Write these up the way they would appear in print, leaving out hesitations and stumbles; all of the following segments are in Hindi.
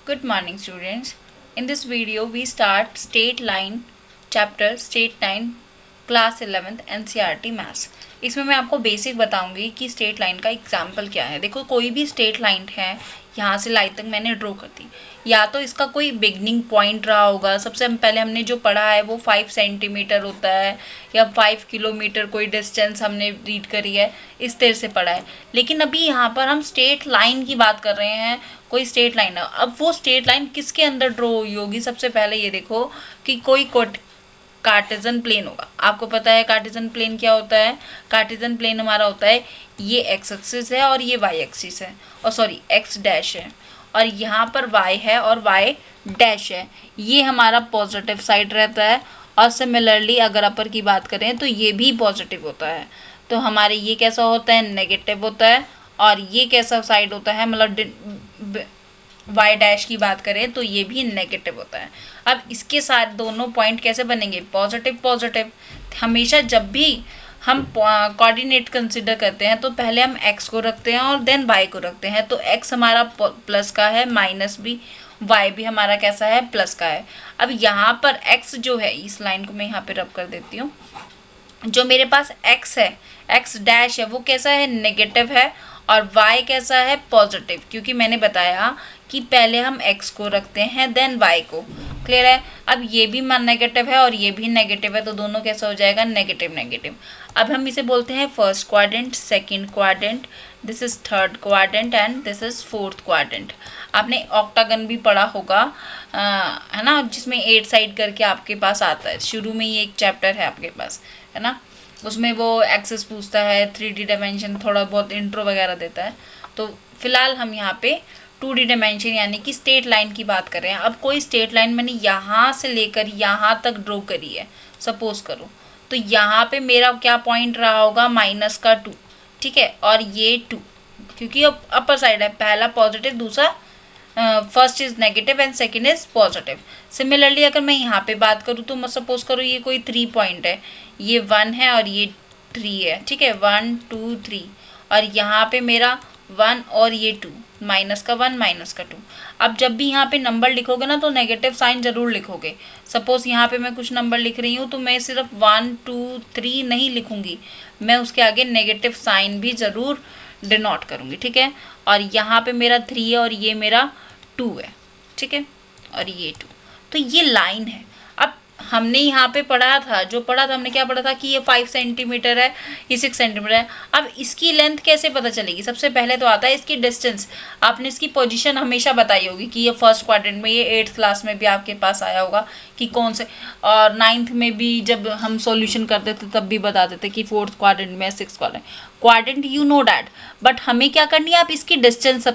Good morning, students. In this video, we start State Line chapter State Line class 11th NCERT maths. इसमें मैं आपको बेसिक बताऊंगी कि स्टेट लाइन का एग्जाम्पल क्या है। देखो, कोई भी स्टेट लाइन है, यहाँ से लाइन तक मैंने ड्रॉ कर दी, या तो इसका कोई बिगनिंग पॉइंट रहा होगा। सबसे पहले हमने जो पढ़ा है वो 5 सेंटीमीटर होता है, या 5 किलोमीटर कोई डिस्टेंस हमने रीड करी है, इस तरह से पढ़ा है। लेकिन अभी यहाँ पर हम स्टेट लाइन की बात कर रहे हैं, कोई स्टेट लाइन है। अब वो स्टेट लाइन किसके अंदर ड्रॉ हुई होगी? सबसे पहले ये देखो कि कोई कार्टेजन प्लेन होगा। आपको पता है कार्टेजन प्लेन क्या होता है? कार्टेजन प्लेन हमारा होता है, ये एक्स एक्सिस है और ये वाई एक्सिस है, और सॉरी एक्स डैश है, और यहाँ पर वाई है और वाई डैश है। ये हमारा पॉजिटिव साइड रहता है, और सिमिलरली अगर अपर की बात करें तो ये भी पॉजिटिव होता है। तो हमारे ये कैसा होता है? नेगेटिव होता है। और ये कैसा साइड होता है? मतलब वाई डैश की बात करें तो ये भी नेगेटिव होता है। अब इसके साथ दोनों पॉइंट कैसे बनेंगे? Positive positive. हमेशा जब भी हम कोऑर्डिनेट कंसिडर करते हैं तो पहले हम एक्स को रखते हैं और देन वाई को रखते हैं। तो एक्स हमारा प्लस का है, माइनस भी, वाई भी हमारा कैसा है? प्लस का है। अब यहाँ पर एक्स जो है, इस लाइन को मैं यहाँ पे रब कर देती हूँ, जो मेरे पास एक्स है, एक्स डैश है, वो कैसा है? नेगेटिव है। और y कैसा है? पॉजिटिव, क्योंकि मैंने बताया कि पहले हम x को रखते हैं देन y को। क्लियर है? अब ये भी नेगेटिव है और ये भी नेगेटिव है, तो दोनों कैसा हो जाएगा? Negative negative. अब हम इसे बोलते हैं first quadrant, second quadrant, this is third quadrant and this is fourth quadrant. आपने ऑक्टागन भी पढ़ा होगा, है ना, जिसमें 8 साइड करके आपके पास आता है। शुरू में ही एक चैप्टर है आपके पास, है ना, उसमें वो एक्सेस पूछता है, 3D डायमेंशन, थोड़ा बहुत इंट्रो वगैरह देता है। तो फिलहाल हम यहाँ पे 2D डायमेंशन यानी कि स्टेट लाइन की बात कर रहे हैं। अब कोई स्टेट लाइन मैंने यहाँ से लेकर यहाँ तक ड्रॉ करी है, सपोज करो, तो यहाँ पे मेरा क्या पॉइंट रहा होगा? -2, ठीक है, और ये 2, क्योंकि अब अपर साइड है, पहला पॉजिटिव, दूसरा first is negative and second is positive. Similarly अगर मैं यहाँ पे बात करूँ तो मैं सपोज करूँ ये कोई 3 पॉइंट है, ये 1 है और ये 3 है, ठीक है, 1 2 3, और यहाँ पे मेरा 1 और ये 2, माइनस का 1 माइनस का 2। अब जब भी यहाँ पे नंबर लिखोगे ना तो नेगेटिव साइन जरूर लिखोगे। सपोज यहाँ पे मैं कुछ नंबर लिख रही हूँ तो मैं सिर्फ 1 2 3 नहीं लिखूंगी, मैं उसके आगे नेगेटिव साइन भी ज़रूर डिनोट करूँगी, ठीक है। और यहाँ पे मेरा 3 है और ये मेरा 2 है, ठीक है, और ये 2, तो ये लाइन है। अब हमने यहाँ पे पढ़ा था, जो पढ़ा था हमने क्या पढ़ा था कि ये 5 सेंटीमीटर है, ये 6 सेंटीमीटर है। अब इसकी लेंथ कैसे पता चलेगी? सबसे पहले तो आता है इसकी डिस्टेंस। आपने इसकी पोजीशन हमेशा बताई होगी कि ये फर्स्ट क्वाड्रेंट में, ये 8th क्लास में भी आपके पास आया होगा कि कौन से, और 9th में भी जब हम सॉल्यूशन करते थे तब भी बताते थे कि 4th क्वाड्रेंट में, 6th quadrant, you know that. But हमें क्या करनी है? आप इसकी डिस्टेंस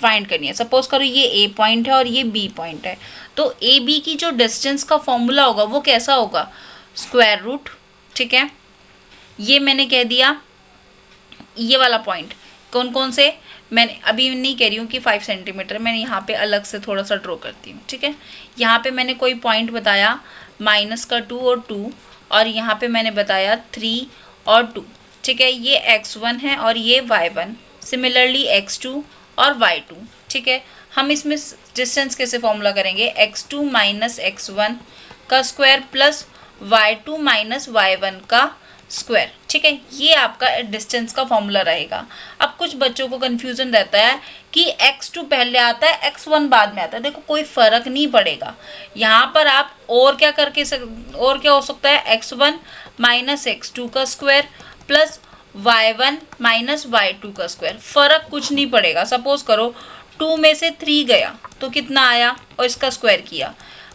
फाइंड करनी है। सपोज करो ये ए पॉइंट है और ये बी पॉइंट है, तो ए बी की जो डिस्टेंस का फॉर्मूला होगा वो कैसा होगा? स्क्वायर रूट, ठीक है। ये मैंने कह दिया, ये वाला पॉइंट कौन कौन से, मैंने अभी नहीं कह रही हूँ कि 5 सेंटीमीटर, मैंने यहाँ पे अलग से थोड़ा सा ड्रॉ करती हूँ, ठीक है। यहाँ पे मैंने कोई पॉइंट बताया -2 और 2, और यहाँ पे मैंने बताया 3 और 2, ठीक है। ये x1 है और ये y1, सिमिलरली x2 और y2, ठीक है। हम इसमें डिस्टेंस कैसे फॉर्मूला करेंगे? x2 माइनस x1 का square plus y2 minus y1 का स्क्वायर, ठीक है। ये आपका डिस्टेंस का फॉर्मूला रहेगा। अब कुछ बच्चों को कन्फ्यूजन रहता है कि x2 पहले आता है, x1 बाद में आता है। देखो, कोई फ़र्क नहीं पड़ेगा यहाँ पर। आप और क्या करके और क्या हो सकता है? x1 माइनस x2 का square plus y1 minus y2 का स्क्वायर, फ़र्क कुछ नहीं पड़ेगा। सपोज करो 2 में से 3 गया तो कितना आया, और इसका स्क्वायर किया,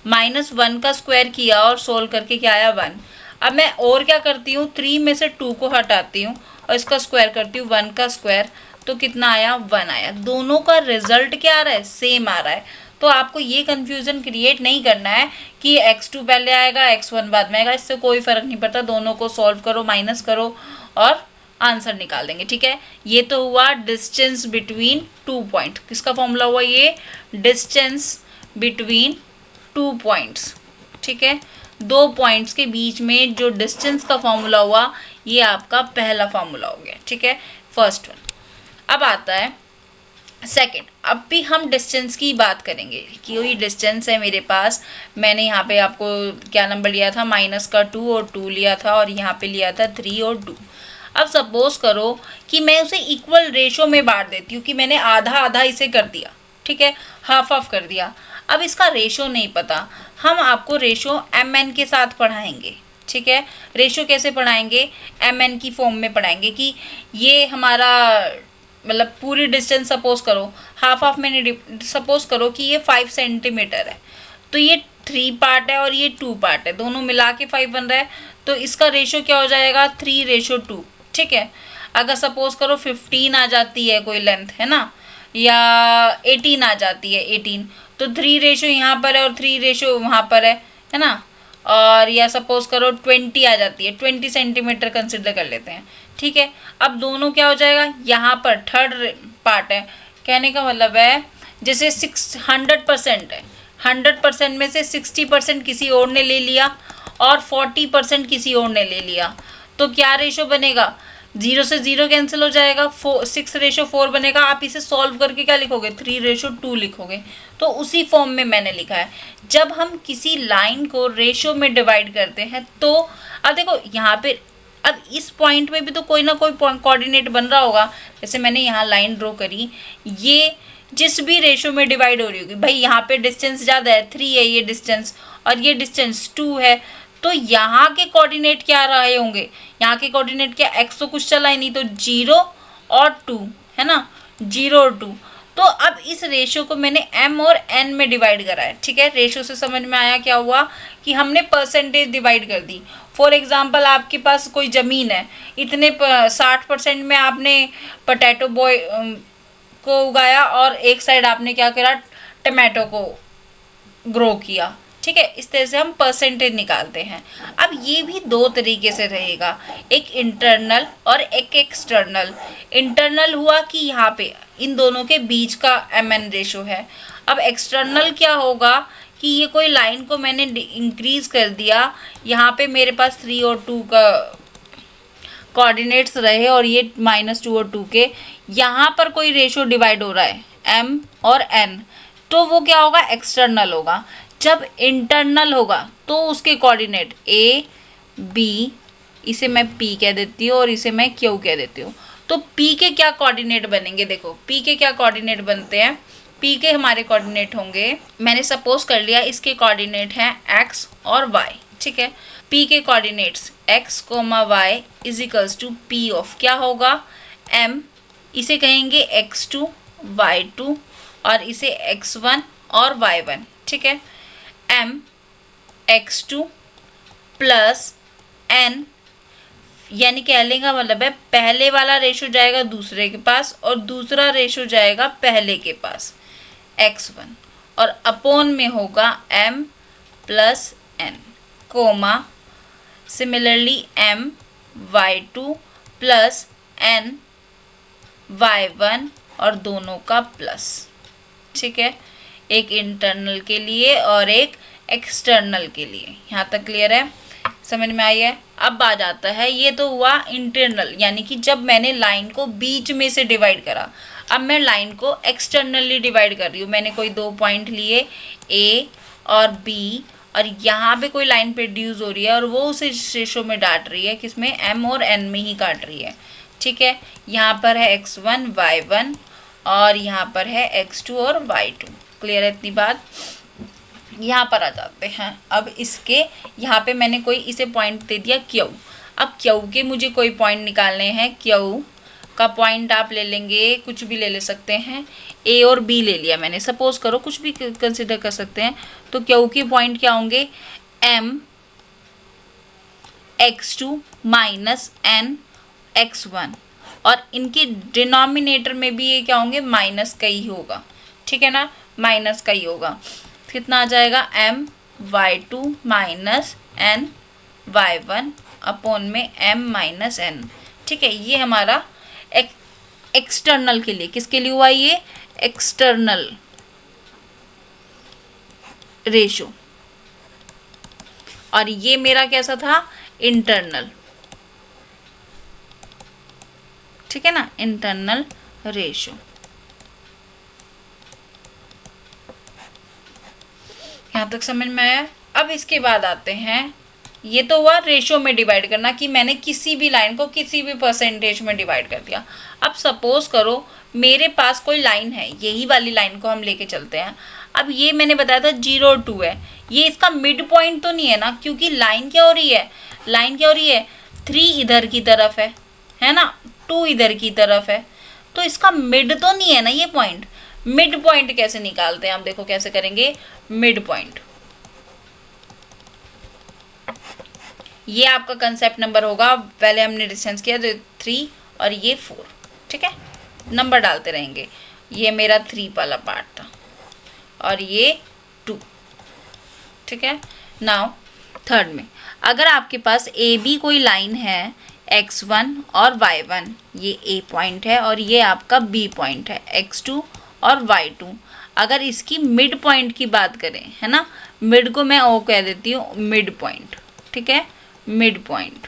-1 का स्क्वायर किया और सोल्व करके क्या आया? 1। अब मैं और क्या करती हूँ? 3 में से 2 को हटाती हूँ और इसका स्क्वायर करती हूँ, 1 का स्क्वायर, तो कितना आया? 1 आया। दोनों का रिजल्ट क्या आ रहा है? सेम आ रहा है। तो आपको ये कन्फ्यूज़न क्रिएट नहीं करना है कि x2 पहले आएगा, x1 बाद में आएगा, इससे कोई फ़र्क नहीं पड़ता। दोनों को सॉल्व करो, माइनस करो और आंसर निकाल देंगे, ठीक है। ये तो हुआ डिस्टेंस बिटवीन 2 पॉइंट। किसका फॉर्मूला हुआ? ये डिस्टेंस बिटवीन 2 पॉइंट्स, ठीक है। 2 पॉइंट्स के बीच में जो डिस्टेंस का फॉर्मूला हुआ, ये आपका पहला फॉर्मूला हो गया, ठीक है, फर्स्ट वन। अब आता है सेकंड, अब भी हम डिस्टेंस की बात करेंगे कि वही डिस्टेंस है मेरे पास, मैंने यहाँ पे आपको क्या नंबर लिया था, -2 और 2 लिया था, और यहाँ पे लिया था 3 और 2। अब सपोज करो कि मैं उसे इक्वल रेशो में बांट देती हूँ, कि मैंने आधा आधा इसे कर दिया, ठीक है, हाफ हाफ कर दिया। अब इसका रेशो नहीं पता, हम आपको रेशो mn के साथ पढ़ाएंगे, ठीक है। रेशो कैसे पढ़ाएंगे, mn की फॉर्म में पढ़ाएंगे कि ये हमारा मतलब पूरी डिस्टेंस सपोज करो हाफ हाफ मैंने सपोज करो कि ये 5 सेंटीमीटर है, तो ये 3 पार्ट है और ये 2 पार्ट है, दोनों मिला के 5 बन रहा है, तो इसका रेशो क्या हो जाएगा 3:2, ठीक है। अगर सपोज करो 15 आ जाती है कोई लेंथ, है ना, या 18 आ जाती है 18, तो 3 रेशो यहाँ पर है और 3 रेशो वहाँ पर है ना। और या सपोज करो 20 आ जाती है, 20 सेंटीमीटर कंसिडर कर लेते हैं, ठीक है। अब दोनों क्या हो जाएगा, यहाँ पर थर्ड पार्ट है, कहने का मतलब है जैसे 100% है, 100% में से 60% किसी और ने ले लिया और 40% किसी और ने ले लिया, तो क्या रेशो बनेगा, 0 से 0 कैंसिल हो जाएगा, 6:4 बनेगा। आप इसे सॉल्व करके क्या लिखोगे, 3:2 लिखोगे। तो उसी फॉर्म में मैंने लिखा है। जब हम किसी लाइन को रेशो में डिवाइड करते हैं तो अब देखो यहाँ पे, अब इस पॉइंट में भी तो कोई ना कोई कोऑर्डिनेट बन रहा होगा। जैसे मैंने यहाँ लाइन ड्रॉ करी, ये जिस भी रेशो में डिवाइड हो रही होगी, भाई यहाँ पे डिस्टेंस ज़्यादा है, 3 है ये डिस्टेंस और ये डिस्टेंस 2 है, तो यहाँ के कोऑर्डिनेट क्या रहे होंगे, यहाँ के कोऑर्डिनेट क्या, एक्स तो कुछ चला ही नहीं, तो 0 और 2, है ना, 0 और 2। तो अब इस रेशो को मैंने m और n में डिवाइड करा है, ठीक है। रेशो से समझ में आया क्या हुआ कि हमने परसेंटेज डिवाइड कर दी। फॉर एग्जांपल आपके पास कोई ज़मीन है, इतने 60% में आपने पोटैटो बॉय को उगाया और एक साइड आपने क्या करा, टमाटो को ग्रो किया, ठीक है। इस तरह से हम परसेंटेज निकालते हैं। अब ये भी दो तरीके से रहेगा, एक इंटरनल और एक एक्सटर्नल। इंटरनल हुआ कि यहाँ पे इन दोनों के बीच का mn रेशो है। अब एक्सटर्नल क्या होगा कि ये कोई लाइन को मैंने इंक्रीज कर दिया, यहाँ पे मेरे पास 3 और 2 का कोऑर्डिनेट्स रहे और ये -2 और 2 के, यहाँ पर कोई रेशो डिवाइड हो रहा है m और n, तो वो क्या होगा, एक्सटर्नल होगा। जब इंटरनल होगा तो उसके कोऑर्डिनेट a b, इसे मैं p कह देती हूँ और इसे मैं q कह देती हूँ। तो p के क्या कोऑर्डिनेट बनेंगे, देखो p के क्या कोऑर्डिनेट बनते हैं, p के हमारे कोऑर्डिनेट होंगे, मैंने सपोज कर लिया इसके कोऑर्डिनेट हैं x और y, ठीक है। p के coordinates x, y is equals to p of क्या होगा, m, इसे कहेंगे x2 y2 और इसे x1 और y1, ठीक है। m x2 प्लस n, यानी कहने का मतलब है पहले वाला रेशो जाएगा दूसरे के पास और दूसरा रेशो जाएगा पहले के पास, x1, और अपॉन में होगा m plus n, comma similarly m y2 plus n y1 और दोनों का प्लस, ठीक है। एक इंटरनल के लिए और एक एक्सटर्नल के लिए। यहाँ तक क्लियर है, समझ में आई है। अब आ जाता है, ये तो हुआ इंटरनल, यानी कि जब मैंने लाइन को बीच में से डिवाइड करा। अब मैं लाइन को एक्सटर्नली डिवाइड कर रही हूँ, मैंने कोई 2 पॉइंट लिए A और B और यहाँ पे कोई लाइन प्रोड्यूस हो रही है और वो उसे रेशो में डांट रही है, किसमें, m और n में ही काट रही है, ठीक है। यहाँ पर है x1 y1 और यहाँ पर है x2 और y2। क्लियर है इतनी बात। यहाँ पर आ जाते हैं। अब इसके यहाँ पे मैंने कोई इसे पॉइंट दे दिया Q। अब Q के मुझे कोई पॉइंट निकालने हैं। Q का पॉइंट आप ले लेंगे, कुछ भी ले सकते हैं। A और B ले लिया मैंने, सपोज करो कुछ भी कंसिडर कर सकते हैं। तो Q के पॉइंट क्या होंगे, M x2 minus n x1, और इनके डिनोमिनेटर में भी ये क्या होंगे, माइनस का ही होगा, ठीक है ना, माइनस का ही होगा। कितना आ जाएगा, m y2 minus n y1 upon में m माइनस n, ठीक है। ये हमारा एक्सटर्नल के लिए, किसके लिए हुआ ये, एक्सटर्नल रेशो, और ये मेरा कैसा था, इंटरनल, ठीक है ना, इंटरनल रेशो। यहाँ तक समझ में आया। अब इसके बाद आते हैं, ये तो हुआ रेशियो में डिवाइड करना कि मैंने किसी भी लाइन को किसी भी परसेंटेज में डिवाइड कर दिया। अब सपोज करो मेरे पास कोई लाइन है, यही वाली लाइन को हम लेके चलते हैं। अब ये मैंने बताया था 0 और 2 है, ये इसका मिड पॉइंट तो नहीं है ना, क्योंकि लाइन क्या हो रही है, लाइन क्या हो रही है, 3 इधर की तरफ है ना, 2 इधर की तरफ है, तो इसका मिड तो नहीं है ना ये पॉइंट। मिड पॉइंट कैसे निकालते हैं हम, देखो कैसे करेंगे। मिड पॉइंट, ये आपका कंसेप्ट नंबर होगा, पहले हमने डिस्टेंस किया तो 3 और ये 4, ठीक है, नंबर डालते रहेंगे। ये मेरा 3 वाला पार्ट था और ये 2, ठीक है। नाउ थर्ड में, अगर आपके पास ए बी कोई लाइन है x1 और y1, ये a पॉइंट है और ये आपका b पॉइंट है x2 और y2, अगर इसकी मिड पॉइंट की बात करें, है ना, मिड को मैं o कह देती हूँ, मिड पॉइंट, ठीक है। मिड पॉइंट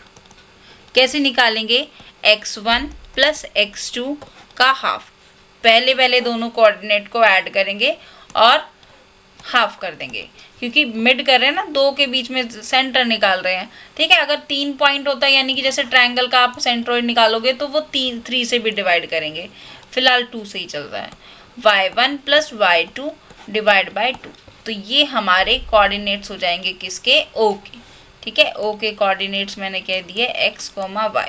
कैसे निकालेंगे, x1 प्लस x2 का हाफ, पहले दोनों कोऑर्डिनेट को ऐड करेंगे और हाफ कर देंगे, क्योंकि मिड कर रहे हैं ना, 2 के बीच में सेंटर निकाल रहे हैं, ठीक है। अगर 3 पॉइंट होता है, यानी कि जैसे ट्रायंगल का आप सेंट्रोइड निकालोगे तो वो 3 से भी डिवाइड करेंगे, फिलहाल 2 से ही चल रहा है। y1 plus y2 divide by 2, तो ये हमारे कोऑर्डिनेट्स हो जाएंगे किसके, o के, ठीक है। o के कोऑर्डिनेट्स मैंने कह दिए x, y,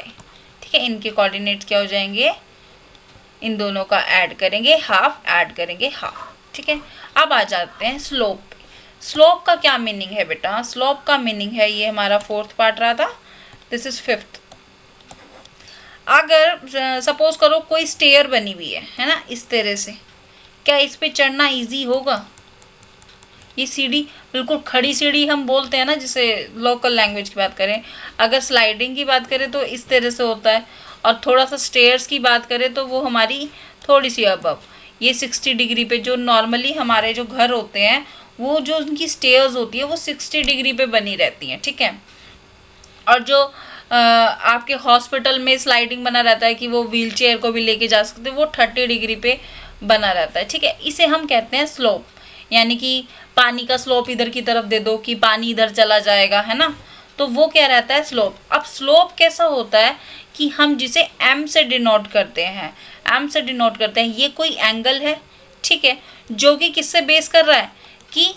ठीक है। इनके कोऑर्डिनेट्स क्या हो जाएंगे, इन दोनों का ऐड करेंगे, हाफ ऐड करेंगे हाफ, ठीक है। अब आ जाते हैं स्लोप पे। स्लोप का क्या मीनिंग है बेटा, स्लोप का मीनिंग है, ये हमारा 4th पार्ट रहा था, दिस इज 5th। अगर सपोज करो कोई स्टेयर बनी हुई है ना, इस तरह से, क्या इस पे चढ़ना इजी होगा, ये सीढ़ी बिल्कुल खड़ी सीढ़ी हम बोलते हैं ना, जिसे लोकल लैंग्वेज की बात करें। अगर स्लाइडिंग की बात करें तो इस तरह से होता है, और थोड़ा सा स्टेयर्स की बात करें तो वो हमारी थोड़ी सी अबव, ये 60 डिग्री पे, जो नॉर्मली हमारे जो घर होते हैं वो जो उनकी स्टेयर्स होती है वो 60 डिग्री पे बनी रहती हैं, ठीक है। और जो आपके हॉस्पिटल में स्लाइडिंग बना रहता है कि वो व्हील चेयर को भी लेके जा सकते हैं, वो 30 डिग्री पे बना रहता है, ठीक है। इसे हम कहते हैं स्लोप, यानी कि पानी का स्लोप इधर की तरफ दे दो कि पानी इधर चला जाएगा, है ना, तो वो क्या रहता है, स्लोप। अब स्लोप कैसा होता है कि हम जिसे m से डिनोट करते हैं, ये कोई एंगल है, ठीक है, जो कि किससे बेस कर रहा है, कि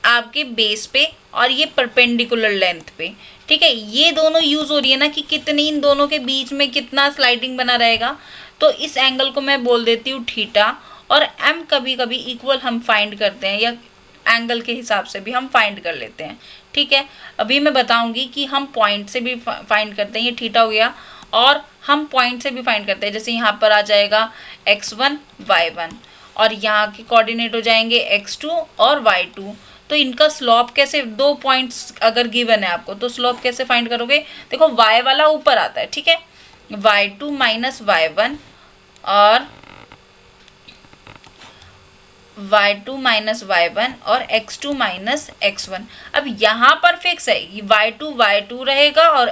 आपके बेस पे और ये परपेंडिकुलर लेंथ पे, ठीक है। ये दोनों यूज हो रही है ना कि कितनी, इन दोनों के बीच में कितना स्लाइडिंग बना रहेगा, तो इस एंगल को मैं बोल देती हूँ थीटा, और m कभी कभी इक्वल हम फाइंड करते हैं, या एंगल के हिसाब से भी हम फाइंड कर लेते हैं, ठीक है। अभी मैं बताऊंगी कि हम पॉइंट से भी फाइंड करते हैं, ये थीटा हो गया, और हम पॉइंट से भी फाइंड करते हैं, जैसे यहाँ पर आ जाएगा x1 y1, और यहाँ के कोऑर्डिनेट हो जाएंगे x2 और y2। तो इनका स्लोप कैसे, 2 पॉइंट्स अगर गिवन है आपको, तो स्लोप कैसे फाइंड करोगे, देखो y वाला ऊपर आता है, ठीक है, y2 माइनस y1 और y2 माइनस y1 और x2 माइनस x1। अब यहाँ पर फिक्स है, y2 y2 रहेगा और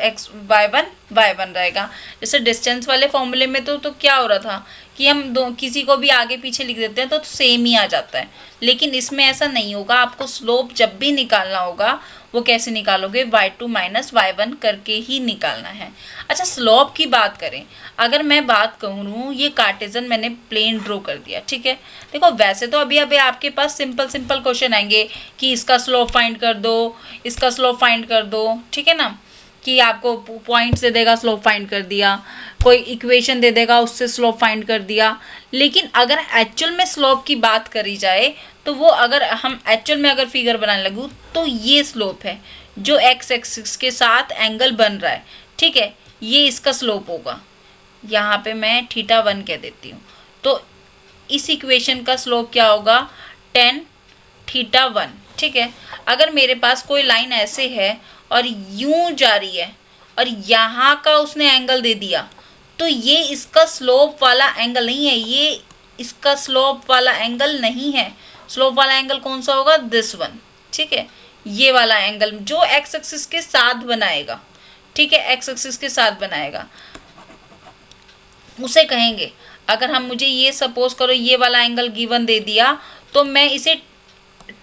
y1 y1 रहेगा। जैसे डिस्टेंस वाले फॉर्मूले में तो क्या हो रहा था कि हम किसी को भी आगे पीछे लिख देते हैं तो सेम ही आ जाता है, लेकिन इसमें ऐसा नहीं होगा। आपको स्लोप जब भी निकालना होगा वो कैसे निकालोगे, y2 माइनस y1 करके ही निकालना है। अच्छा, स्लोप की बात करें, अगर मैं बात करूँ, ये कार्टेजन मैंने प्लेन ड्रॉ कर दिया, ठीक है। देखो वैसे तो अभी आपके पास सिंपल क्वेश्चन आएंगे कि इसका स्लोप फाइंड कर दो, इसका स्लोप फाइंड कर दो, ठीक है ना, कि आपको पॉइंट्स दे देगा, स्लोप फाइंड कर दिया, कोई इक्वेशन दे देगा, उससे स्लोप फाइंड कर दिया। लेकिन अगर एक्चुअल में स्लोप की बात करी जाए तो वो, अगर हम एक्चुअल में अगर फिगर बनाने लगूँ तो ये स्लोप है जो x एक्सिस के साथ एंगल बन रहा है, ठीक है, ये इसका स्लोप होगा। यहाँ पे मैं θ1 कह देती हूँ, तो इस इक्वेशन का स्लोप क्या होगा, tan θ1, ठीक है। अगर मेरे पास कोई लाइन ऐसे है और यूं जा रही है और यहाँ का उसने एंगल दे दिया, तो ये इसका स्लोप वाला एंगल नहीं है, ये इसका स्लोप वाला एंगल नहीं है। स्लोप वाला एंगल कौन सा होगा, दिस वन, ठीक है, ये वाला एंगल जो एक्स एक्सिस के साथ बनाएगा, ठीक है, एक्स एक्सिस के साथ बनाएगा, उसे कहेंगे। अगर हम, मुझे ये सपोज करो ये वाला एंगल गिवन दे दिया, तो मैं इसे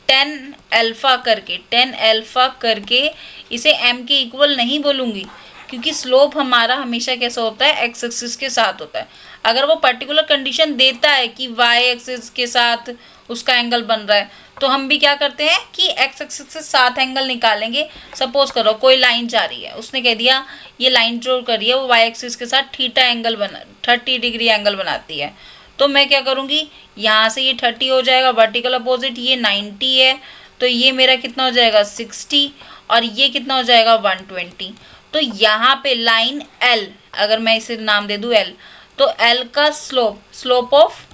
टेन अल्फा करके इसे m के इक्वल नहीं बोलूँगी, क्योंकि स्लोप हमारा हमेशा कैसा होता है, एक्स एक्सिस के साथ होता है। अगर वो पर्टिकुलर कंडीशन देता है कि वाई एक्सिस के साथ उसका एंगल बन रहा है, तो हम भी क्या करते हैं कि एक्स एक्सिस के साथ एंगल निकालेंगे। सपोज करो कोई लाइन जा रही है, उसने कह दिया ये लाइन जो कर रही है वो वाई एक्सिस के साथ थीटा एंगल बना 30 डिग्री एंगल बनाती है, तो मैं क्या करूँगी, यहाँ से ये 30 हो जाएगा, वर्टिकल अपोजिट ये 90 है, तो ये मेरा कितना हो जाएगा 60, और ये कितना हो जाएगा 120। तो यहाँ पे लाइन L, अगर मैं इसे नाम दे दूँ L, तो L का स्लोप ऑफ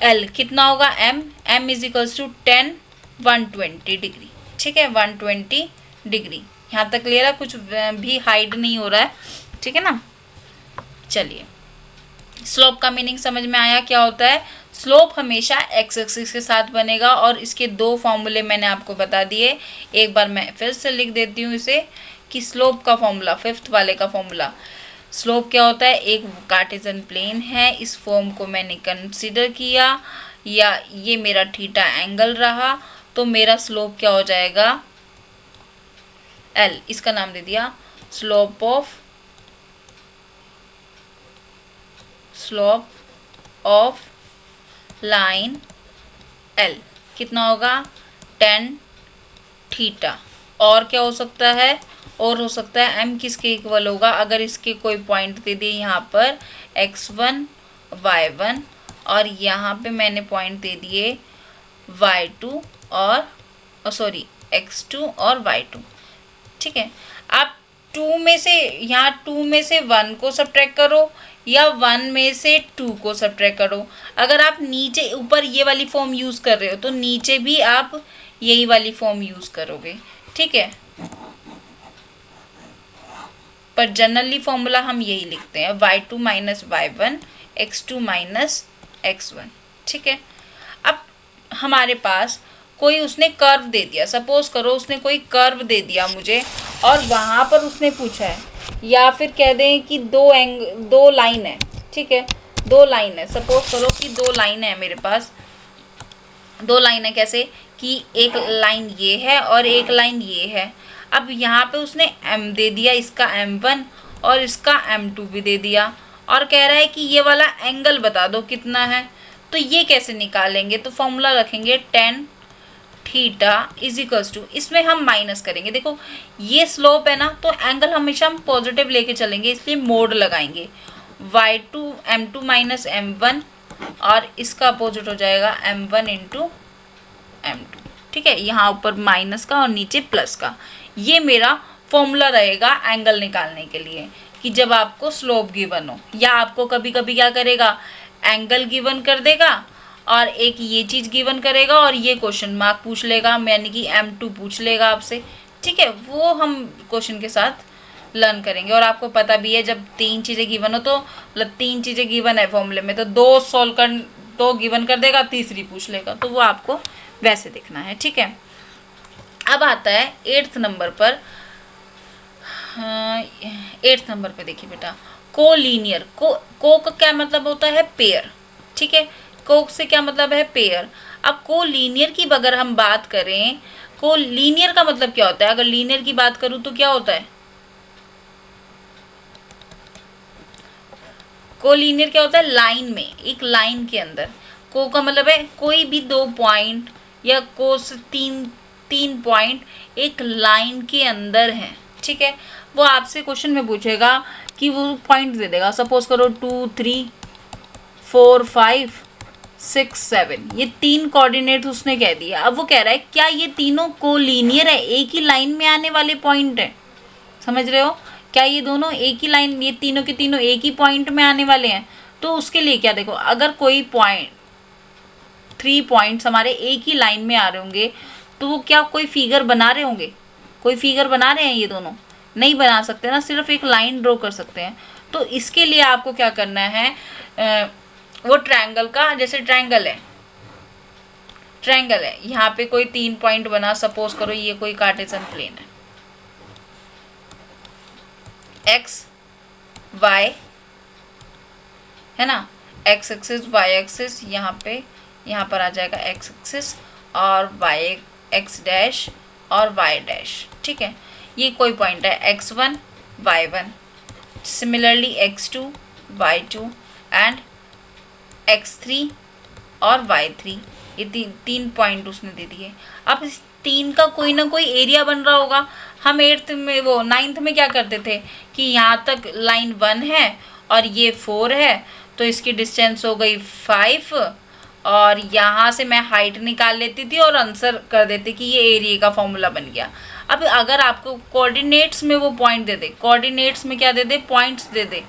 L कितना होगा m is equals to 10 120 degree. ठीक है, 120 डिग्री। यहाँ तक क्लियर है, कुछ भी हाइड नहीं हो रहा है, ठीक है ना। चलिए, स्लोप का मीनिंग समझ में आया क्या होता है। स्लोप हमेशा एक्स एक्सिस के साथ बनेगा, और इसके दो फॉर्मूले मैंने आपको बता दिए। एक बार मैं फिर से लिख देती हूँ इसे, कि स्लोप का फॉर्मूला, फिफ्थ वाले का फॉर्मूला, स्लोप क्या होता है, एक कार्टेशियन प्लेन है, इस फॉर्म को मैंने कंसीडर किया, या ये मेरा थीटा एंगल रहा, तो मेरा स्लोप क्या हो जाएगा L, इसका नाम दे दिया स्लोप ऑफ लाइन L, कितना होगा 10 थीटा। और क्या हो सकता है, और हो सकता है m किसके इक्वल होगा, अगर इसके कोई पॉइंट दे दिए यहाँ पर x1 y1, और यहाँ पे मैंने पॉइंट दे दिए y2 और सॉरी x2 और y2। ठीक है, आप 2 में से, यहाँ 2 में से 1 को सब्ट्रैक्ट करो, या 1 में से 2 को सब्ट्रैक्ट करो। अगर आप नीचे ऊपर ये वाली फॉर्म यूज़ कर रहे हो, तो नीचे भी आप यही वाली फॉर्म यूज़ करोगे। ठीक है, पर जनरली फॉर्मूला हम यही लिखते हैं, y2 minus y1 x2 minus x1। ठीक है, अब हमारे पास कोई उसने कर्व दे दिया, सपोज करो उसने कोई कर्व दे दिया मुझे, और वहाँ पर उसने पूछा है, या फिर कह दें कि दो लाइन है। ठीक है, दो लाइन है, सपोज करो कि दो लाइन है मेरे पास, दो लाइन है, कैसे कि एक लाइन ये है और एक लाइन ये है। अब यहाँ पे उसने m दे दिया, इसका m1 और इसका m2 भी दे दिया, और कह रहा है कि ये वाला एंगल बता दो कितना है। तो ये कैसे निकालेंगे, तो फॉर्मूला रखेंगे 10 थीटा इज इक्वल्स टू, इसमें हम माइनस करेंगे। देखो ये स्लोप है ना, तो एंगल हमेशा हम पॉजिटिव लेके चलेंगे, इसलिए मोड लगाएंगे y2 m2 माइनस m1, और इसका अपोजिट हो जाएगा m1 इंटू m2। ठीक है, यहाँ ऊपर माइनस का और नीचे प्लस का। ये मेरा फॉर्मूला रहेगा एंगल निकालने के लिए, कि जब आपको स्लोप गिवन हो, या आपको कभी कभी क्या करेगा, एंगल गिवन कर देगा और एक ये चीज़ गिवन करेगा और ये क्वेश्चन मार्क पूछ लेगा, यानी कि m2 पूछ लेगा आपसे। ठीक है, वो हम क्वेश्चन के साथ लर्न करेंगे। और आपको पता भी है, जब तीन चीज़ें गिवन हो, तो मतलब तीन चीज़ें गिवन है फॉर्मूले में, तो दो सॉल्व कर, दो गिवन कर देगा, तीसरी पूछ लेगा, तो वो आपको वैसे देखना है। ठीक है, अब आता है 8th नंबर पर। 8th नंबर पे देखिए बेटा, कोलीनियर, को का क्या मतलब होता है, पेयर। ठीक है, को से क्या मतलब है, पेयर। अब कोलीनियर की अगर हम बात करें, कोलीनियर का मतलब क्या होता है, अगर लीनियर की बात करूं तो क्या होता है, कोलीनियर क्या होता है, लाइन में, एक लाइन के अंदर। को का मतलब है कोई भी दो पॉइंट, या को से तीन पॉइंट एक लाइन के अंदर हैं। ठीक है, वो आपसे क्वेश्चन में पूछेगा कि वो पॉइंट दे देगा, सपोज करो 2 3 4 5 6 7, ये तीन कोऑर्डिनेट उसने कह दिया। अब वो कह रहा है क्या ये तीनों कोलीनियर है, एक ही लाइन में आने वाले पॉइंट है, समझ रहे हो, क्या ये दोनों एक ही लाइन, ये तीनों के तीनों एक ही पॉइंट में आने वाले हैं। तो उसके लिए क्या, देखो अगर कोई पॉइंट 3 पॉइंट्स हमारे एक ही लाइन में आ रहे होंगे, तो वो क्या कोई फिगर बना रहे होंगे, कोई फिगर बना रहे हैं, ये दोनों नहीं बना सकते ना, सिर्फ एक लाइन ड्रॉ कर सकते हैं। तो इसके लिए आपको क्या करना है, वो ट्रायंगल का, जैसे ट्रायंगल है, यहाँ पे कोई 3 पॉइंट बना, सपोज करो ये कोई कार्टेशियन प्लेन है, x y है ना, x एक्सिस y एक्सिस, यहाँ पे यहाँ पर आ जाएगा एक्स एक्सिस और वाई एक्स डैश और वाई डैश, ठीक है। ये कोई पॉइंट है x1 y1, similarly x2 y2 and x3 और y3, ये तीन पॉइंट उसने दे दिए। अब इस तीन का कोई ना कोई एरिया बन रहा होगा। हम 8th में वो 9th में क्या करते थे कि यहाँ तक लाइन 1 है और ये 4 है, तो इसकी डिस्टेंस हो गई 5 और यहाँ से मैं हाइट निकाल लेती थी और आंसर कर देती कि ये एरिया का फॉर्मूला बन गया। अब अगर आपको कोऑर्डिनेट्स में वो पॉइंट दे दे, कोऑर्डिनेट्स में क्या दे दे, पॉइंट्स दे दे,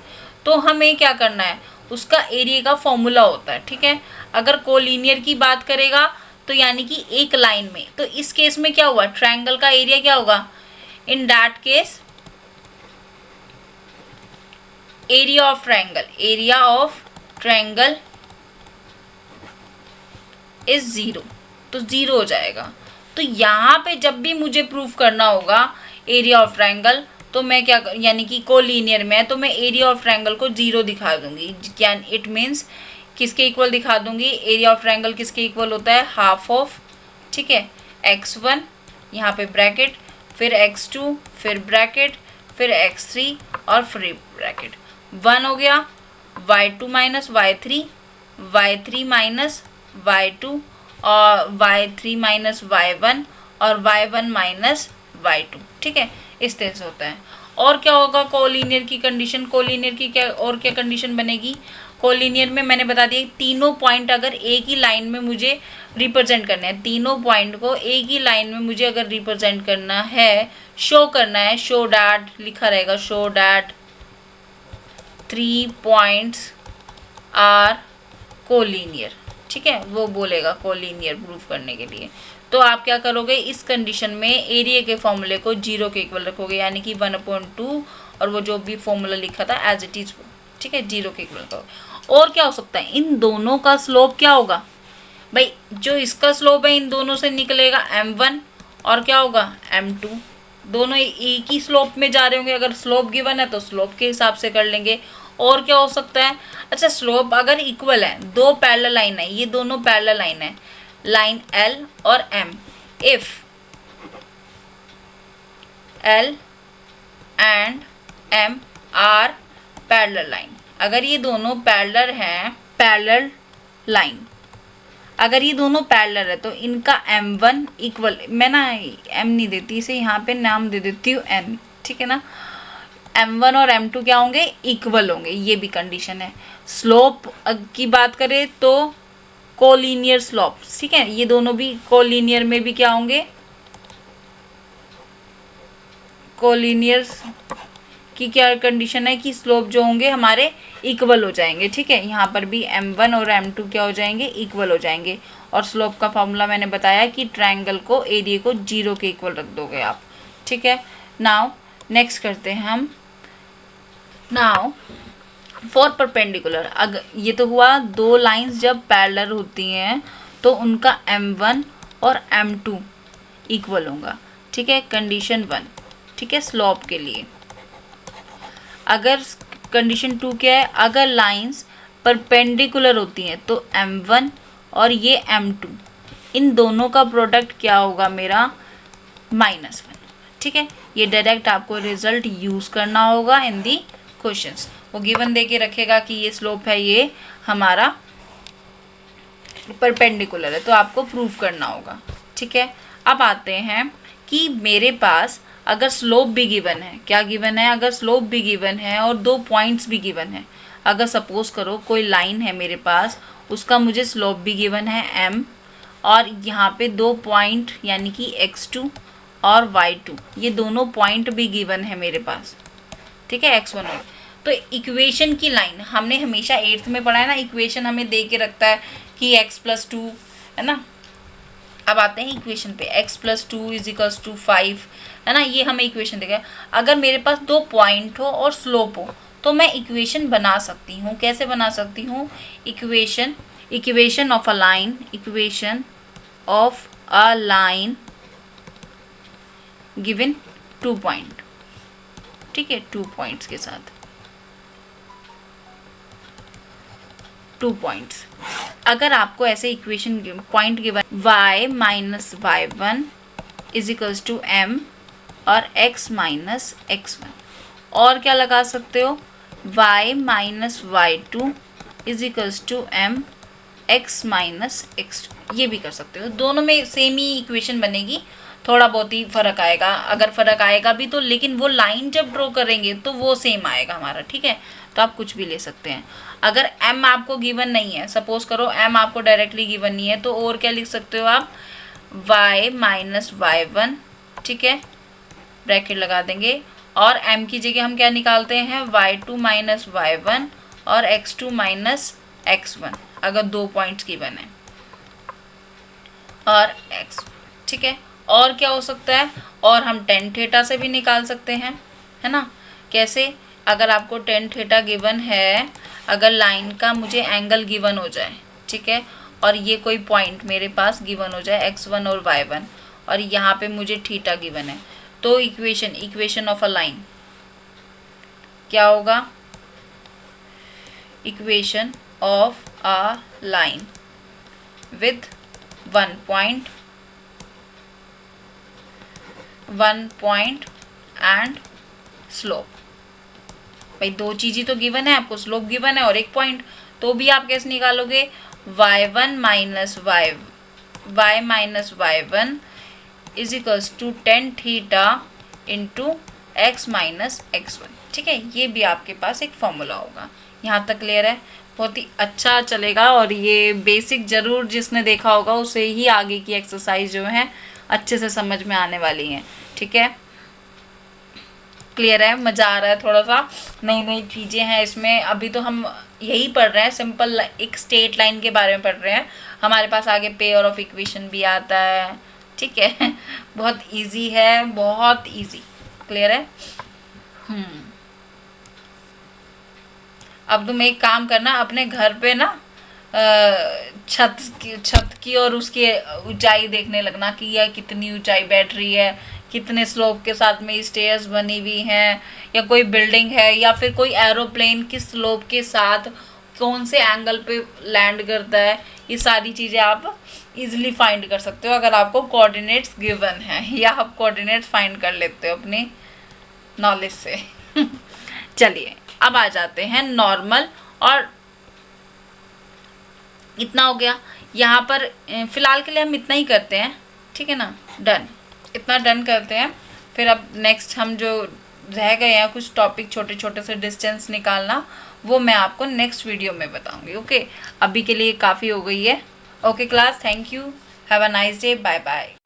तो हमें क्या करना है, उसका एरिया का फॉर्मूला होता है, ठीक है। अगर कोलिनियर की बात करेगा तो यानी कि एक लाइन में, तो इस केस में क्या हुआ, ट्रायंगल का एरिया क्या होगा, in that case area of triangle is 0, तो 0 हो जाएगा। तो यहाँ पे जब भी मुझे प्रूफ करना होगा एरिया ऑफ ट्रायंगल, तो मैं क्या यानी कि कोलिनियर में है तो मैं एरिया ऑफ ट्रायंगल को 0 दिखा दूंगी। क्या इट मीन्स किसके इक्वल दिखा दूंगी, एरिया ऑफ ट्रायंगल किसके इक्वल होता है, हाफ ऑफ, ठीक है, x1 यहाँ पे ब्रैकेट, फिर x2, फिर ब्रैकेट, फिर x3 और फिर ब्रैकेट, 1 हो गया, y2 minus y3, y3 minus y2 और y3 माइनस y1 और y1 माइनस y2, ठीक है। इस तरह से होता है। और क्या होगा कोलिनियर की कंडीशन, कोलिनियर की क्या और क्या कंडीशन बनेगी, कोलिनियर में मैंने बता दिया तीनों पॉइंट अगर एक ही लाइन में मुझे रिप्रेजेंट करना है, तीनों पॉइंट को एक ही लाइन में मुझे अगर रिप्रेजेंट करना है, शो करना है, शो डैट लिखा रहेगा, show that 3 points are collinear, ठीक है, वो बोलेगा कोलिनियर प्रूफ करने के लिए। तो आप क्या करोगे, इस कंडीशन में एरिया के फॉर्मूले को 0 के इक्वल रखोगे, यानी कि 1/2 और वो जो भी फॉर्मूला लिखा था एज इट इज, ठीक है, 0 के इक्वल करोगे। और क्या हो सकता है, इन दोनों का स्लोप क्या होगा भाई, जो इसका स्लोप है इन दोनों से निकलेगा m1 और क्या होगा m2, दोनों एक ही स्लोप में जा रहे होंगे। अगर स्लोप गिवन है तो स्लोप के हिसाब से कर लेंगे। और क्या हो सकता है, अच्छा स्लोप अगर इक्वल है, दो पैरेलल लाइन है, ये दोनों पैरेलल लाइन है, लाइन L और M, if L and M are parallel line, अगर ये दोनों पैरेलल हैं, पैरेलल लाइन, अगर ये दोनों पैरेलल है तो इनका m1 इक्वल, मैं ना m नहीं देती इसे, यहाँ पे नाम दे देती हूँ n, ठीक है ना, m1 और m2 क्या होंगे, इक्वल होंगे, ये भी कंडीशन है। स्लोप की बात करें तो कोलिनियर स्लोप, ठीक है, ये दोनों भी कोलिनियर में भी क्या होंगे, कोलिनियर की क्या कंडीशन है कि स्लोप जो होंगे हमारे इक्वल हो जाएंगे, ठीक है। यहाँ पर भी m1 और m2 क्या हो जाएंगे, इक्वल हो जाएंगे। और स्लोप का फॉर्मूला मैंने बताया कि ट्रायंगल को एरिया को 0 के इक्वल रख दोगे आप, ठीक है। नाउ नेक्स्ट करते हैं हम, नाउ फॉर परपेंडिकुलर, अगर ये तो हुआ दो लाइंस जब पैरेलल होती हैं तो उनका m1 और m2 इक्वल होगा, ठीक है, कंडीशन 1, ठीक है, स्लोप के लिए। अगर कंडीशन 2 क्या है, अगर लाइंस परपेंडिकुलर होती हैं तो m1 और ये m2, इन दोनों का प्रोडक्ट क्या होगा मेरा, -1, ठीक है। ये डायरेक्ट आपको रिजल्ट यूज़ करना होगा इन दी क्वेश्चंस। वो गिवन दे के रखेगा कि ये स्लोप है, ये हमारा परपेंडिकुलर है, तो आपको प्रूव करना होगा, ठीक है। अब आते हैं कि मेरे पास अगर स्लोप भी गिवन है, क्या गिवन है, अगर स्लोप भी गिवन है और दो पॉइंट्स भी गिवन है, अगर सपोज करो कोई लाइन है मेरे पास, उसका मुझे स्लोप भी गिवन है m, और यहाँ पे दो पॉइंट यानी कि x2 और y2, ये दोनों पॉइंट भी गिवन है मेरे पास, ठीक है, x1 और, तो इक्वेशन की लाइन हमने हमेशा 8th में पढ़ा है ना, इक्वेशन हमें दे के रखता है कि x+2 है ना। अब आते हैं इक्वेशन पे, x+2 = 5 है ना, ये हमें इक्वेशन देगा। अगर मेरे पास दो पॉइंट हो और स्लोप हो तो मैं इक्वेशन बना सकती हूँ, कैसे बना सकती हूँ, equation of a line given 2 point, ठीक है, 2 पॉइंट्स के साथ। 2 पॉइंट्स। अगर आपको ऐसे equation point given y minus y1 is equals to m और x माइनस x1, और क्या लगा सकते हो, y minus y2 is equals to m x minus x2, ये भी कर सकते हो। दोनों में सेम ही इक्वेशन बनेगी, थोड़ा बहुत ही फ़र्क आएगा, अगर फ़र्क आएगा भी तो, लेकिन वो लाइन जब ड्रॉ करेंगे तो वो सेम आएगा हमारा, ठीक है। तो आप कुछ भी ले सकते हैं। अगर m आपको गिवन नहीं है, सपोज करो m आपको डायरेक्टली गिवन नहीं है, तो और क्या लिख सकते हो आप, y माइनस y1, ठीक है, ब्रैकेट लगा देंगे, और m की जगह हम क्या निकालते हैं, y2 माइनस y1 और x2 माइनस x1, अगर 2 पॉइंट्स गिवन है, और x, ठीक है। और क्या हो सकता है, और हम टेन थीटा से भी निकाल सकते हैं, है ना। कैसे, अगर आपको टेन थीटा गिवन है, अगर लाइन का मुझे एंगल गिवन हो जाए, ठीक है, और ये कोई पॉइंट मेरे पास गिवन हो जाए x1 और y1, और यहाँ पे मुझे थीटा गिवन है, तो इक्वेशन ऑफ अ लाइन क्या होगा, equation of a line with 1 point and slope. भाई 2 चीज़ें तो गिवन है आपको, स्लोप गिवन है और 1 पॉइंट, तो भी आप कैसे निकालोगे, y1 minus y1 is equals to tan theta into x minus x1, ठीक है। ये भी आपके पास एक फॉर्मूला होगा। यहाँ तक क्लियर है, बहुत ही अच्छा चलेगा, और ये बेसिक ज़रूर जिसने देखा होगा उसे ही आगे की एक्सरसाइज जो है अच्छे से समझ में आने वाली हैं, ठीक है। क्लियर है, मज़ा आ रहा है, थोड़ा सा नई नई चीज़ें हैं इसमें। अभी तो हम यही पढ़ रहे हैं, सिंपल एक स्ट्रेट लाइन के बारे में पढ़ रहे हैं, हमारे पास आगे पेयर ऑफ इक्वेशन भी आता है, ठीक है। बहुत इजी है, बहुत इजी, क्लियर है। अब तुम एक काम करना, अपने घर पे ना छत की और उसकी ऊंचाई देखने लगना कि यह कितनी ऊंचाई बैठ रही है, कितने स्लोप के साथ में स्टेयर्स बनी हुई हैं, या कोई बिल्डिंग है, या फिर कोई एरोप्लेन किस स्लोप के साथ कौन से एंगल पे लैंड करता है। ये सारी चीज़ें आप इजीली फाइंड कर सकते हो अगर आपको कोऑर्डिनेट्स गिवन है, या आप कोऑर्डिनेट्स फाइंड कर लेते हो अपनी नॉलेज से। चलिए अब आ जाते हैं नॉर्मल, और इतना हो गया यहाँ पर। फिलहाल के लिए हम इतना ही करते हैं, ठीक है ना, डन, इतना डन करते हैं। फिर अब नेक्स्ट हम जो रह गए हैं कुछ टॉपिक छोटे छोटे से डिस्टेंस निकालना, वो मैं आपको नेक्स्ट वीडियो में बताऊंगी, ओके। अभी के लिए काफ़ी हो गई है, okay class, thank you, have a nice day, bye bye.